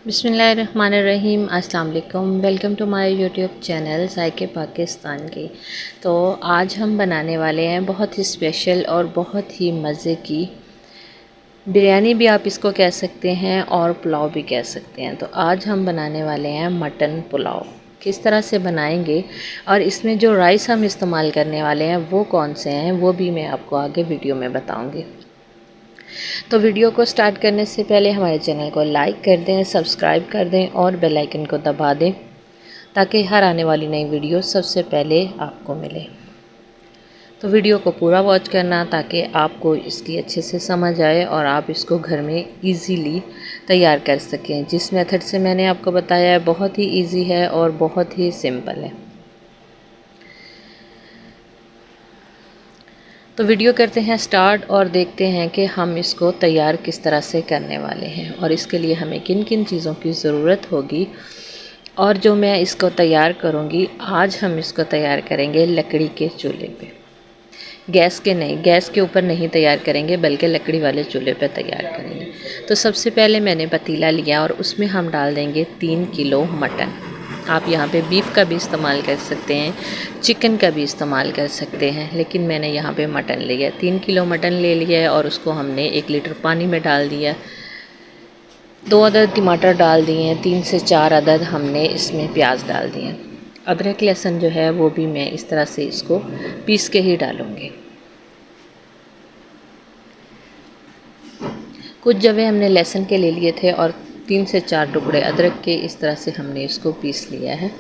बिस्मिल्लाहिर्रहमानिर्रहीम। अस्सलाम वालेकुम। Welcome to my YouTube channel जायके पाकिस्तान की। तो आज हम बनाने वाले हैं बहुत ही स्पेशल और बहुत ही मज़े की बिरयानी भी आप इसको कह सकते हैं और पुलाव भी कह सकते हैं। तो आज हम बनाने वाले हैं मटन पुलाव। किस तरह से बनाएंगे और इसमें जो राइस हम इस्तेमाल करने वाले हैं वो कौन से हैं वो भी मैं आपको आगे वीडियो में बताऊँगी। तो वीडियो को स्टार्ट करने से पहले हमारे चैनल को लाइक कर दें, सब्सक्राइब कर दें और बेल आइकन को दबा दें ताकि हर आने वाली नई वीडियो सबसे पहले आपको मिले। तो वीडियो को पूरा वॉच करना ताकि आपको इसकी अच्छे से समझ आए और आप इसको घर में इजीली तैयार कर सकें। जिस मेथड से मैंने आपको बताया है बहुत ही इजी है और बहुत ही सिंपल है। तो वीडियो करते हैं स्टार्ट और देखते हैं कि हम इसको तैयार किस तरह से करने वाले हैं और इसके लिए हमें किन किन चीज़ों की ज़रूरत होगी। और जो मैं इसको तैयार करूँगी, आज हम इसको तैयार करेंगे लकड़ी के चूल्हे पे, गैस के नहीं, गैस के ऊपर नहीं तैयार करेंगे बल्कि लकड़ी वाले चूल्हे पे तैयार करेंगे। तो सबसे पहले मैंने पतीला लिया और उसमें हम डाल देंगे 3 किलो मटन। आप यहाँ पे बीफ का भी इस्तेमाल कर सकते हैं, चिकन का भी इस्तेमाल कर सकते हैं, लेकिन मैंने यहाँ पे मटन लिया। 3 किलो मटन ले लिया है और उसको हमने 1 लीटर पानी में डाल दिया। 2 अदद टमाटर डाल दिए हैं, 3 से 4 अदद हमने इसमें प्याज डाल दिए। अदरक लहसुन जो है वो भी मैं इस तरह से इसको पीस के ही डालूँगी। कुछ जवे हमने लहसुन के ले लिए थे और 3 से 4 टुकड़े अदरक के, इस तरह से हमने इसको पीस लिया है।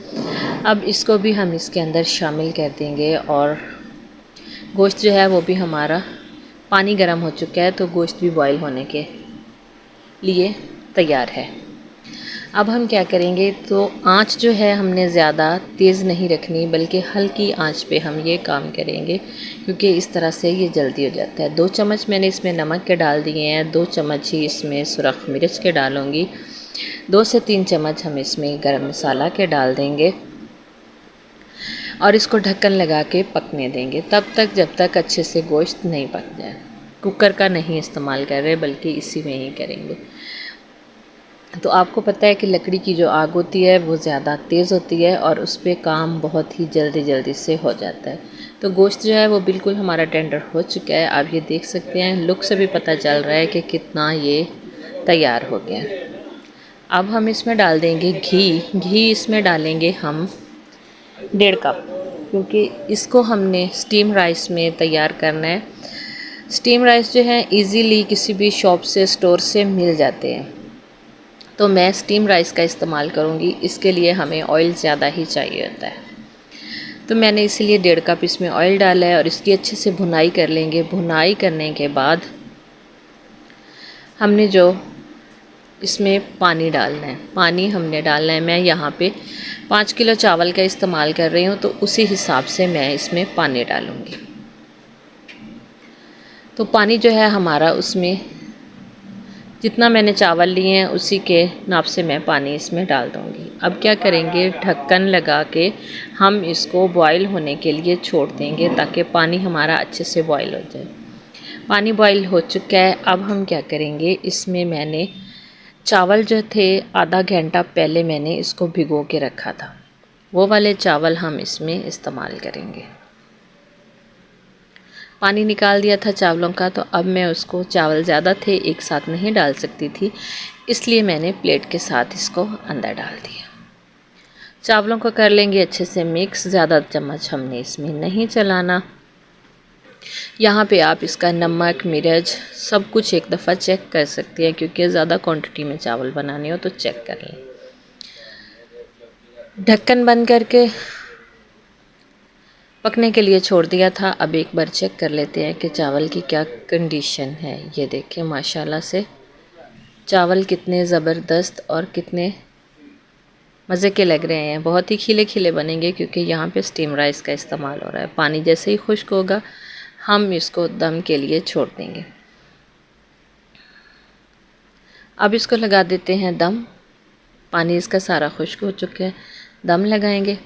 अब इसको भी हम इसके अंदर शामिल कर देंगे और गोश्त जो है वो भी हमारा पानी गर्म हो चुका है, तो गोश्त भी बॉईल होने के लिए तैयार है। अब हम क्या करेंगे, तो आंच जो है हमने ज़्यादा तेज़ नहीं रखनी बल्कि हल्की आंच पे हम ये काम करेंगे, क्योंकि इस तरह से ये जल्दी हो जाता है। 2 चम्मच मैंने इसमें नमक के डाल दिए हैं, 2 चम्मच ही इसमें सुरख मिर्च के डालूँगी, 2 से 3 चम्मच हम इसमें गरम मसाला के डाल देंगे और इसको ढक्कन लगा के पकने देंगे तब तक जब तक अच्छे से गोश्त नहीं पक जाए। कुकर का नहीं इस्तेमाल कर रहे बल्कि इसी में ही करेंगे। तो आपको पता है कि लकड़ी की जो आग होती है वो ज़्यादा तेज़ होती है और उस पर काम बहुत ही जल्दी से हो जाता है। तो गोश्त जो है वो बिल्कुल हमारा टेंडर हो चुका है। आप ये देख सकते हैं, लुक से भी पता चल रहा है कि कितना ये तैयार हो गया। अब हम इसमें डाल देंगे घी इसमें डालेंगे हम 1.5 कप, क्योंकि इसको हमने स्टीम राइस में तैयार करना है। स्टीम राइस जो है ईज़िली किसी भी शॉप से, स्टोर से मिल जाते हैं, तो मैं स्टीम राइस का इस्तेमाल करूँगी। इसके लिए हमें ऑयल ज़्यादा ही चाहिए होता है, तो मैंने इसीलिए 1.5 कप इसमें ऑयल डाला है और इसकी अच्छे से भुनाई कर लेंगे। भुनाई करने के बाद हमने जो इसमें पानी डालना है, पानी हमने डालना है, मैं यहाँ पे 5 किलो चावल का इस्तेमाल कर रही हूँ, तो उसी हिसाब से मैं इसमें पानी डालूँगी। तो पानी जो है हमारा, उसमें जितना मैंने चावल लिए हैं उसी के नाप से मैं पानी इसमें डाल दूँगी। अब क्या करेंगे, ढक्कन लगा के हम इसको बॉईल होने के लिए छोड़ देंगे ताकि पानी हमारा अच्छे से बॉईल हो जाए। पानी बॉईल हो चुका है। अब हम क्या करेंगे, इसमें मैंने चावल जो थे आधा घंटा पहले मैंने इसको भिगो के रखा था, वो वाले चावल हम इसमें इस्तेमाल करेंगे। पानी निकाल दिया था चावलों का, तो अब मैं उसको, चावल ज़्यादा थे एक साथ नहीं डाल सकती थी, इसलिए मैंने प्लेट के साथ इसको अंदर डाल दिया। चावलों को कर लेंगे अच्छे से मिक्स। ज़्यादा चम्मच हमने इसमें नहीं चलाना। यहाँ पे आप इसका नमक मिर्च सब कुछ एक दफ़ा चेक कर सकते हैं, क्योंकि ज़्यादा क्वांटिटी में चावल बनाने हो तो चेक कर लें। ढक्कन बंद करके पकने के लिए छोड़ दिया था। अब एक बार चेक कर लेते हैं कि चावल की क्या कंडीशन है। ये देखें, माशाल्लाह से चावल कितने ज़बरदस्त और कितने मज़े के लग रहे हैं। बहुत ही खिले खिले बनेंगे क्योंकि यहाँ पे स्टीम राइस का इस्तेमाल हो रहा है। पानी जैसे ही खुश्क होगा हम इसको दम के लिए छोड़ देंगे। अब इसको लगा देते हैं दम। पानी इसका सारा खुश्क हो चुका है, दम लगाएंगे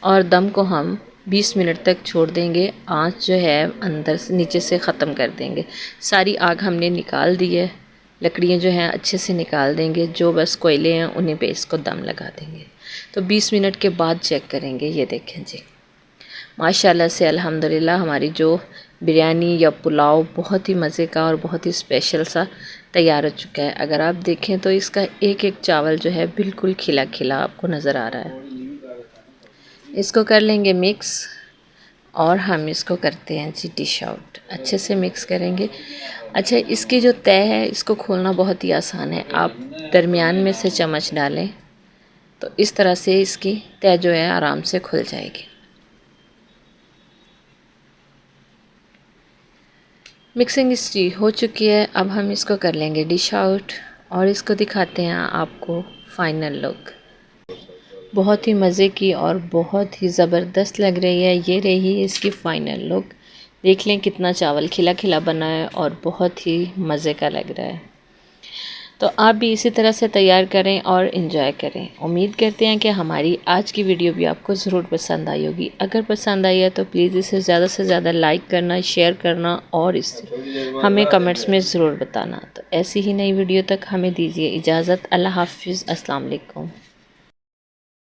और दम को हम 20 मिनट तक छोड़ देंगे। आँच जो है अंदर से नीचे से ख़त्म कर देंगे। सारी आग हमने निकाल दी है लकड़ियाँ जो हैं अच्छे से निकाल देंगे, जो बस कोयले हैं उन्हीं पे इसको दम लगा देंगे। तो 20 मिनट के बाद चेक करेंगे। ये देखें जी, माशाल्लाह से अल्हम्दुलिल्लाह हमारी जो बिरयानी या पुलाव बहुत ही मज़े का और बहुत ही स्पेशल सा तैयार हो चुका है। अगर आप देखें तो इसका एक एक चावल जो है बिल्कुल खिला खिला आपको नज़र आ रहा है। इसको कर लेंगे मिक्स और हम इसको करते हैं जी डिश आउट। अच्छे से मिक्स करेंगे। अच्छा, इसकी जो तय है इसको खोलना बहुत ही आसान है। आप दरमियान में से चम्मच डालें तो इस तरह से इसकी तय जो है आराम से खुल जाएगी। मिक्सिंग इसकी हो चुकी है। अब हम इसको कर लेंगे डिश आउट और इसको दिखाते हैं आपको फाइनल लुक। बहुत ही मज़े की और बहुत ही ज़बरदस्त लग रही है। ये रही इसकी फ़ाइनल लुक। देख लें कितना चावल खिला खिला बना है और बहुत ही मज़े का लग रहा है। तो आप भी इसी तरह से तैयार करें और इन्जॉय करें। उम्मीद करते हैं कि हमारी आज की वीडियो भी आपको ज़रूर पसंद आई होगी। अगर पसंद आई है तो प्लीज़ इसे ज़्यादा से ज़्यादा लाइक करना, शेयर करना और इसे हमें कमेंट्स में ज़रूर बताना। तो ऐसी ही नई वीडियो तक हमें दीजिए इजाज़त। अल्लाह हाफ़िज़। अस्सलाम वालेकुम।